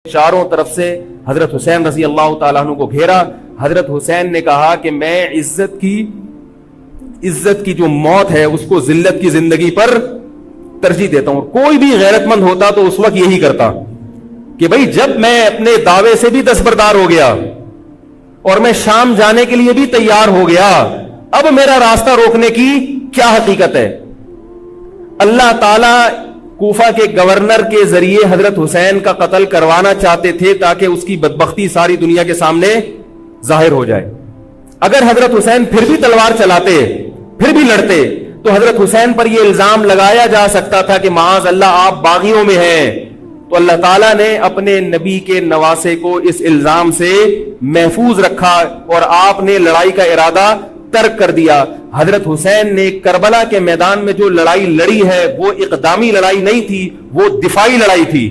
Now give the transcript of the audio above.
چاروں طرف سے حضرت حسین رضی اللہ تعالیٰ عنہ کو گھیرا. حضرت حسین نے کہا کہ میں عزت کی جو موت ہے اس کو ذلت کی زندگی پر ترجیح دیتا ہوں. کوئی بھی غیرت مند ہوتا تو اس وقت یہی کرتا کہ بھئی جب میں اپنے دعوے سے بھی دستبردار ہو گیا اور میں شام جانے کے لیے بھی تیار ہو گیا, اب میرا راستہ روکنے کی کیا حقیقت ہے. اللہ تعالی کوفہ کے گورنر کے ذریعے حضرت حسین کا قتل کروانا چاہتے تھے تاکہ اس کی بدبختی ساری دنیا کے سامنے ظاہر ہو جائے. اگر حضرت حسین پھر بھی تلوار چلاتے, پھر بھی لڑتے, تو حضرت حسین پر یہ الزام لگایا جا سکتا تھا کہ معاذ اللہ آپ باغیوں میں ہیں. تو اللہ تعالیٰ نے اپنے نبی کے نواسے کو اس الزام سے محفوظ رکھا اور آپ نے لڑائی کا ارادہ ترک کر دیا. حضرت حسین نے کربلا کے میدان میں جو لڑائی لڑی ہے وہ اقدامی لڑائی نہیں تھی, وہ دفاعی لڑائی تھی.